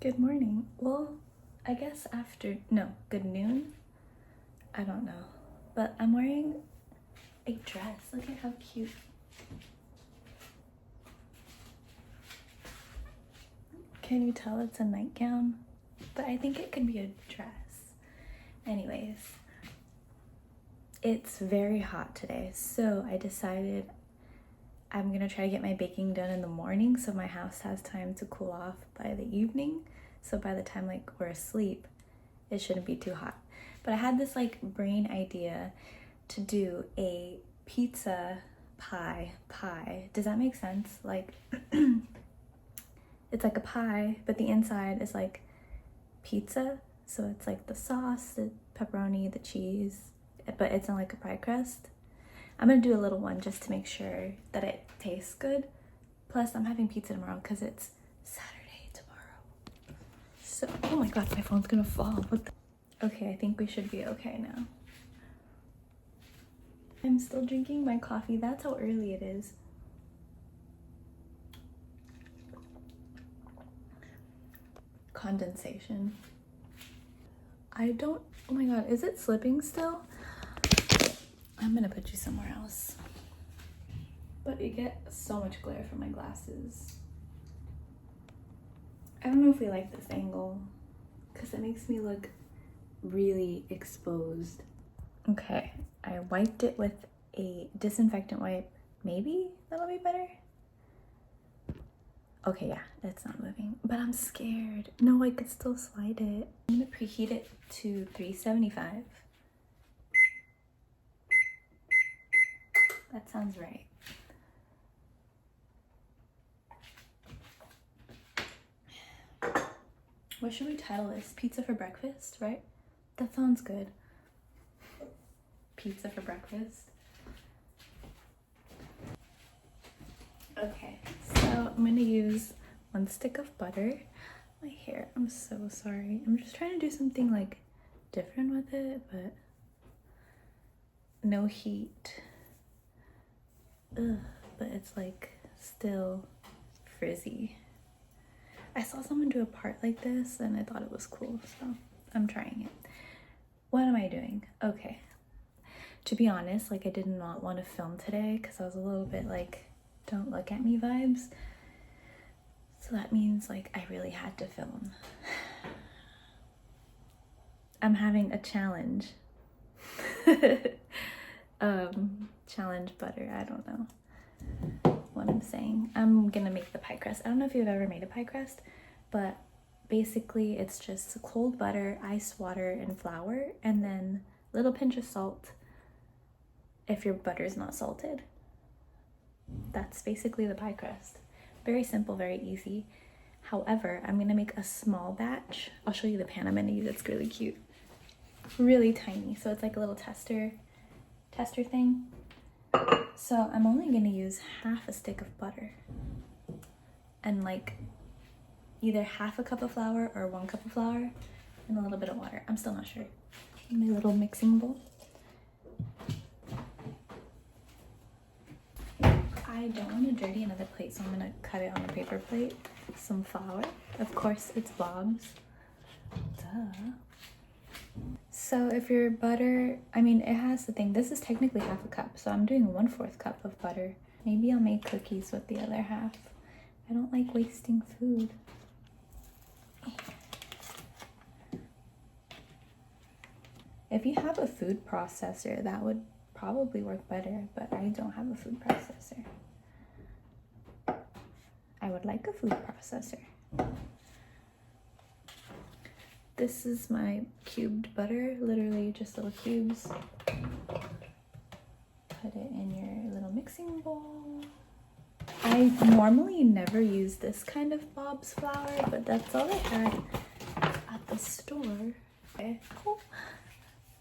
Good morning. Well, I guess good noon? I don't know. But I'm wearing a dress. Look at how cute. Can you tell it's a nightgown? But I think it could be a dress. Anyways, it's very hot today, so I decided I'm gonna try to get my baking done in the morning so my house has time to cool off by the evening. So by the time we're asleep, it shouldn't be too hot. But I had this brain idea to do a pizza pie. Does that make sense? It's like a pie, but the inside is like pizza. So it's like the sauce, the pepperoni, the cheese, but it's on like a pie crust. I'm gonna do a little one just to make sure that it tastes good. Plus, I'm having pizza tomorrow because it's Saturday tomorrow. So, oh my god, my phone's gonna fall. Okay, I think we should be okay now. I'm still drinking my coffee. That's how early it is. Condensation. Oh my god, is it slipping still? I'm gonna put you somewhere else. But you get so much glare from my glasses. I don't know if we like this angle because it makes me look really exposed. Okay, I wiped it with a disinfectant wipe. Maybe that'll be better. Okay, yeah, it's not moving, but I'm scared. No, I could still slide it. I'm gonna preheat it to 375. That sounds right. What should we title this? Pizza for breakfast, right? That sounds good. Pizza for breakfast. Okay, so I'm gonna use 1 stick of butter. My hair, I'm so sorry. I'm just trying to do something different with it, but no heat. Ugh, but it's still frizzy. I saw someone do a part like this and I thought it was cool, so I'm trying it. What am I doing? Okay. To be honest, I did not want to film today because I was a little bit don't look at me vibes. So that means I really had to film. I'm having a challenge. Challenge butter, I don't know what I'm saying. I'm gonna make the pie crust. I don't know if you've ever made a pie crust, but basically it's just cold butter, ice water, and flour, and then a little pinch of salt if your butter is not salted. That's basically the pie crust. Very simple, very easy. However, I'm gonna make a small batch. I'll show you the pan I'm gonna use. It's really cute. Really tiny, so it's like a little tester thing. So I'm only gonna use half a stick of butter and either half a cup of flour or 1 cup of flour and a little bit of water. I'm still not sure. My little mixing bowl. I don't want to dirty another plate, so I'm gonna cut it on a paper plate. Some flour. Of course, it's Bob's. Duh. So if your butter, it has the thing, this is technically half a cup, so I'm doing 1/4 cup of butter. Maybe I'll make cookies with the other half. I don't like wasting food. If you have a food processor, that would probably work better, but I don't have a food processor. I would like a food processor. This is my cubed butter, literally just little cubes. Put it in your little mixing bowl. I normally never use this kind of Bob's flour, but that's all I had at the store. Okay, cool.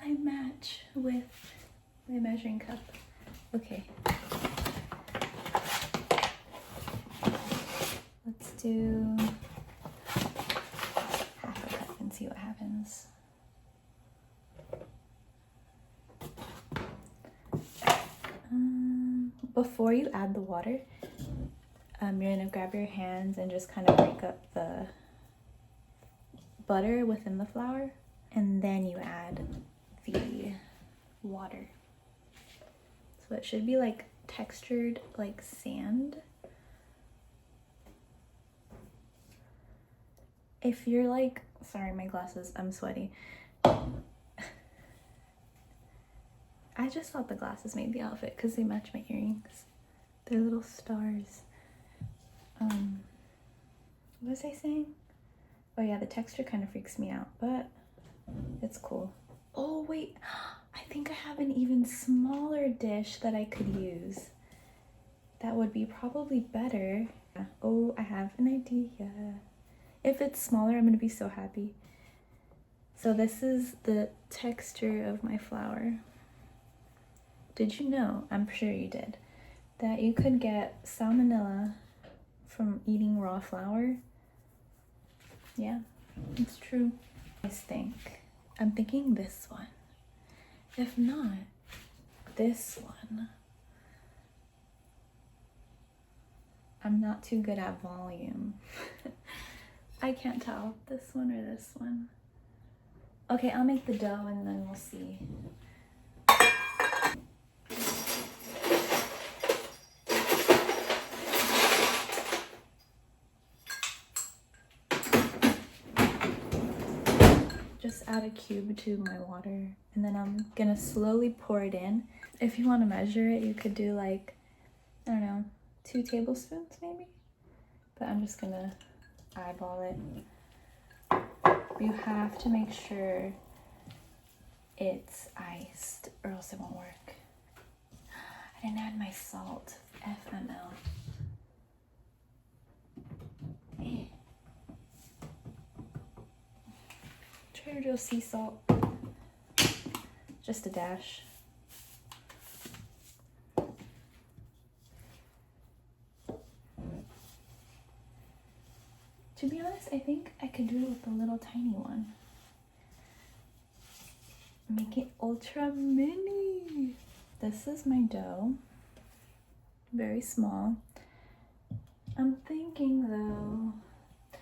I match with my measuring cup. Okay. Let's do half a cup and see what happens. Before you add the water, you're gonna grab your hands and just kind of break up the butter within the flour, and then you add the water. So it should be like textured like sand. If you're like, sorry, my glasses, I'm sweaty. I just thought the glasses made the outfit because they match my earrings. They're little stars. What was I saying? Oh yeah, the texture kind of freaks me out, but it's cool. Oh wait, I think I have an even smaller dish that I could use. That would be probably better. Oh, I have an idea. If it's smaller, I'm gonna be so happy. So this is the texture of my flour. Did you know, I'm sure you did, that you could get salmonella from eating raw flour? Yeah, it's true. I think. I'm thinking this one. If not, this one. I'm not too good at volume. I can't tell, this one or this one. Okay, I'll make the dough and then we'll see. Just add a cube to my water, and then I'm gonna slowly pour it in. If you want to measure it, you could do like, I don't know, 2 tablespoons maybe? But I'm just gonna eyeball it. You have to make sure it's iced or else it won't work. I didn't add my salt, FML. Trader Joe's sea salt, just a dash. To be honest, I think I could do it with a little tiny one. Make it ultra mini. This is my dough, very small. I'm thinking though,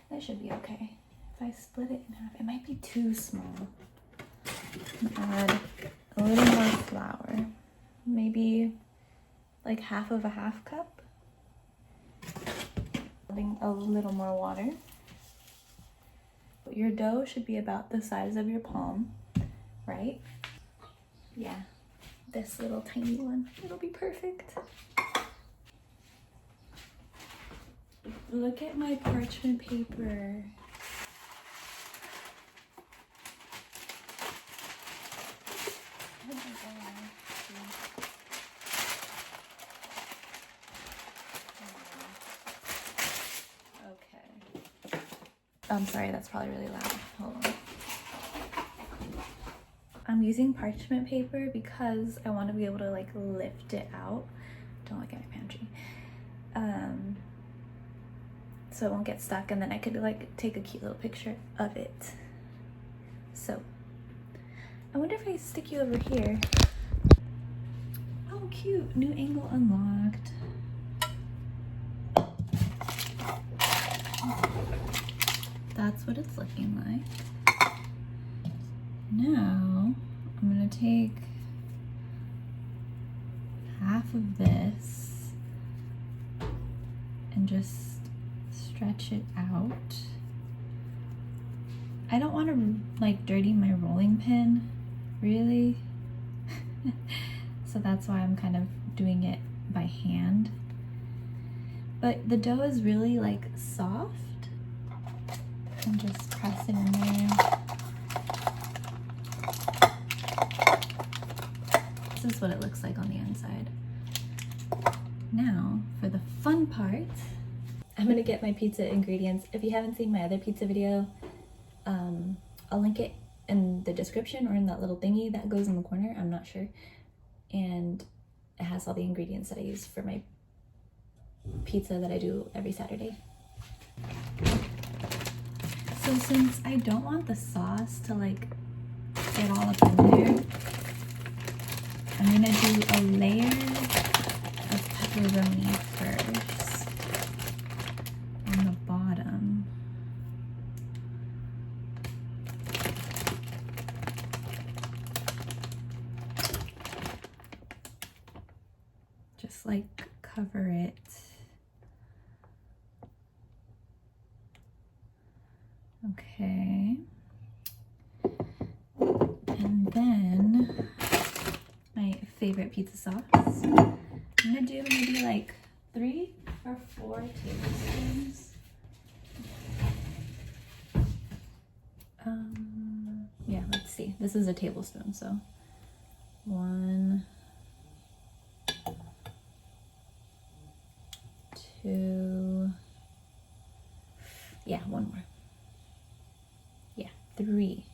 that should be okay. If I split it in half, it might be too small. Add a little more flour, maybe like half of a half cup. Adding a little more water. Your dough should be about the size of your palm, right? Yeah, this little tiny one, it'll be perfect. Look at my parchment paper. Okay. I'm sorry, that's probably really loud. Hold on. I'm using parchment paper because I want to be able to like lift it out. Don't look at my pantry. So it won't get stuck, and then I could like take a cute little picture of it. So I wonder if I stick you over here. Oh, cute. New angle unlocked. That's what it's looking like. Now I'm gonna take half of this and just stretch it out. I don't want to like dirty my rolling pin, really. So that's why I'm kind of doing it by hand. But the dough is really like soft. And just press it in there. This is what it looks like on the inside. Now, for the fun part, I'm gonna get my pizza ingredients. If you haven't seen my other pizza video, I'll link it in the description or in that little thingy that goes in the corner, I'm not sure. And it has all the ingredients that I use for my pizza that I do every Saturday. So since I don't want the sauce to like get all up in there, I'm gonna do a layer of pepperoni first on the bottom. like cover it. Okay. And then my favorite pizza sauce. I'm gonna do maybe like 3 or 4 tablespoons. Yeah, let's see. This is a tablespoon, so 1, 2, yeah, 1 more. Yeah, 3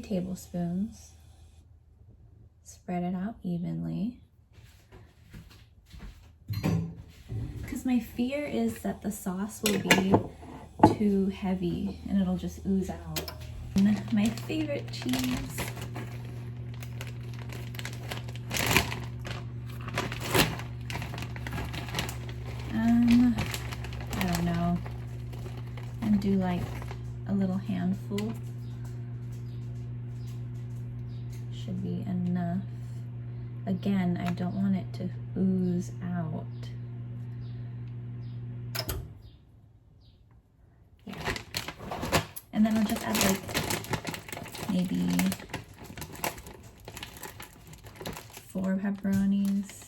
tablespoons. Spread it out evenly. Because my fear is that the sauce will be too heavy and it'll just ooze out. And my favorite cheese. I don't know. And do like a little handful. Should be enough. Again, I don't want it to ooze out. Yeah. And then I'll just add like maybe 4 pepperonis.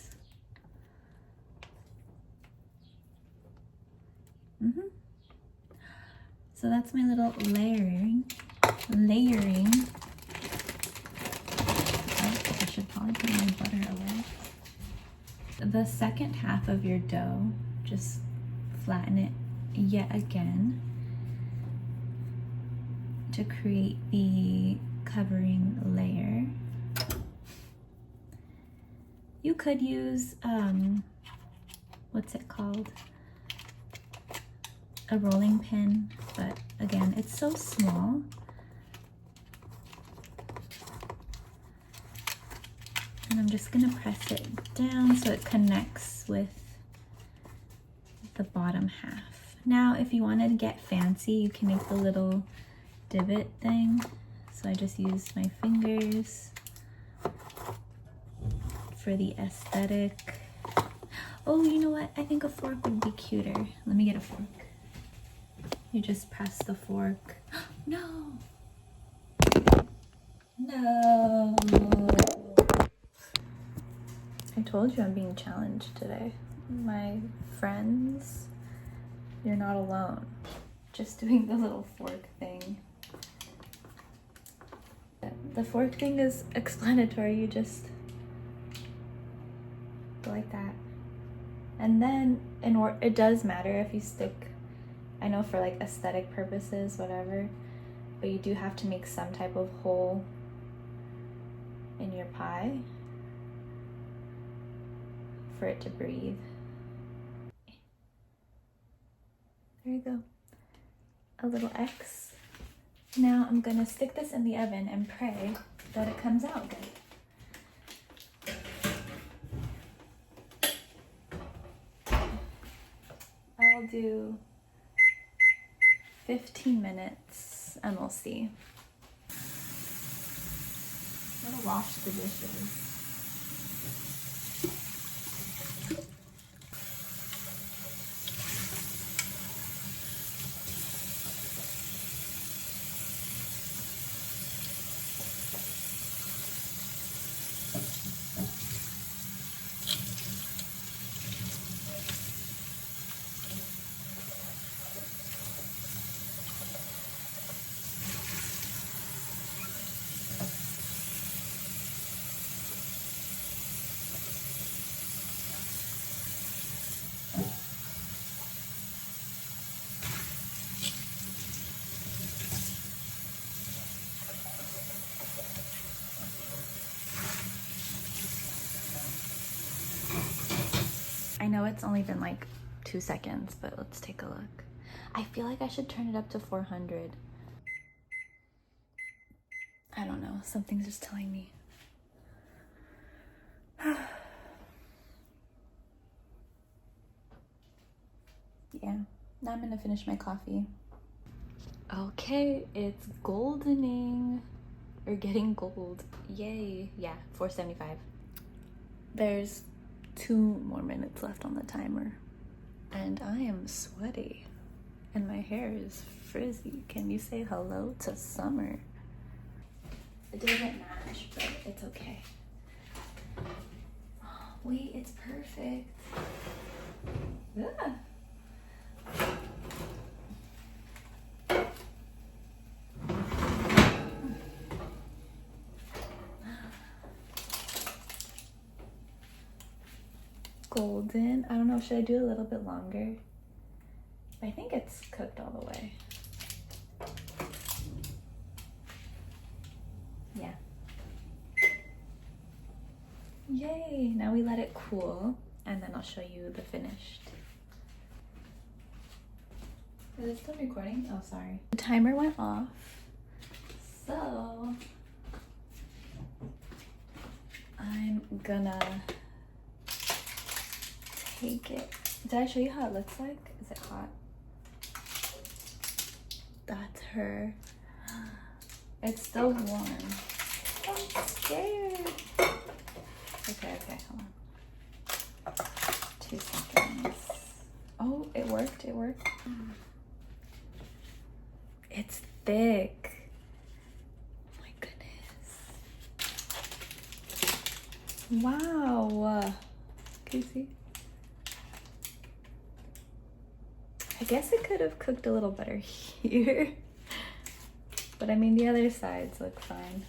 So that's my little layering. I should probably put my butter away. The second half of your dough, just flatten it yet again to create the covering layer. You could use, what's it called? A rolling pin, but again, it's so small. And I'm just gonna press it down so it connects with the bottom half. Now, if you wanted to get fancy, you can make the little divot thing. So I just use my fingers for the aesthetic. Oh, you know what? I think a fork would be cuter. Let me get a fork. You just press the fork. No! No! I told you I'm being challenged today. My friends, you're not alone. Just doing the little fork thing. The fork thing is explanatory. You just go like that. And then, it does matter if you stick, I know for like aesthetic purposes, whatever, but you do have to make some type of hole in your pie for it to breathe. There you go. A little X. Now I'm gonna stick this in the oven and pray that it comes out good. I'll do 15 minutes and we'll see. I'm gonna wash the dishes. I know it's only been like 2 seconds, but let's take a look. I feel like I should turn it up to 400. I don't know, something's just telling me. Yeah, now I'm gonna finish my coffee. Okay, it's goldening, or getting gold. Yay. Yeah, 475. There's 2 more minutes left on the timer. And I am sweaty. And my hair is frizzy. Can you say hello to summer? It doesn't match, but it's okay. Wait, it's perfect. Yeah. Golden. I don't know, should I do a little bit longer? I think it's cooked all the way. Yeah. Yay! Now we let it cool and then I'll show you the finished. Is it still recording? Oh, sorry. The timer went off. So I'm gonna take it. Did I show you how it looks like? Is it hot? That's her. It's still warm. I'm scared. Okay, hold on. 2 seconds. Oh, it worked, it worked. It's thick. Oh my goodness. Wow. Can you see? I guess it could have cooked a little better here. But I mean, the other sides look fine.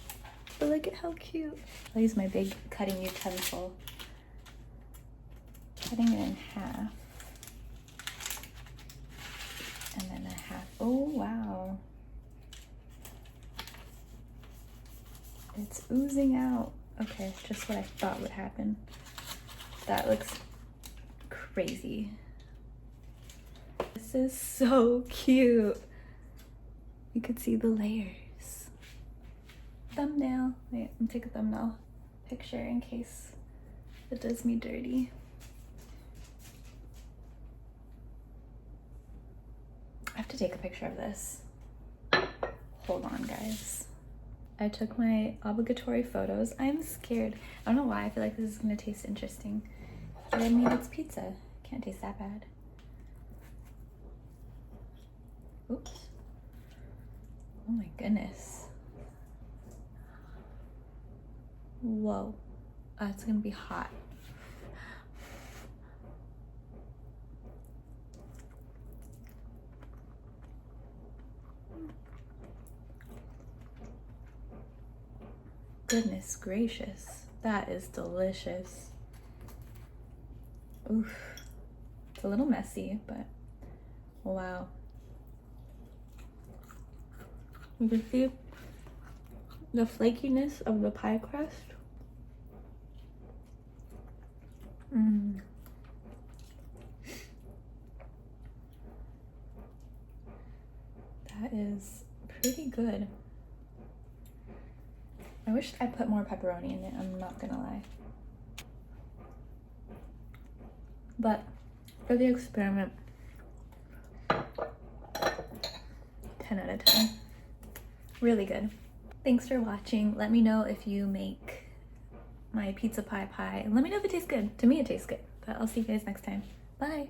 But look at how cute. I'll use my big cutting utensil. Cutting it in half. And then a half. Oh, wow. It's oozing out. Okay, just what I thought would happen. That looks crazy. This is so cute. You could see the layers. Thumbnail. Wait, I'm gonna take a thumbnail picture in case it does me dirty. I have to take a picture of this. Hold on, guys. I took my obligatory photos. I'm scared. I don't know why. I feel like this is gonna taste interesting. But I mean, it's pizza. Can't taste that bad. Oops. Oh my goodness. Whoa. It's gonna be hot. Goodness gracious. That is delicious. Oof. It's a little messy, but wow. You can see the flakiness of the pie crust. That is pretty good. I wish I put more pepperoni in it, I'm not gonna lie. But for the experiment, 10 out of 10. Really good. Thanks for watching. Let me know if you make my pizza pie. Let me know if it tastes good. To me, it tastes good. But I'll see you guys next time. Bye.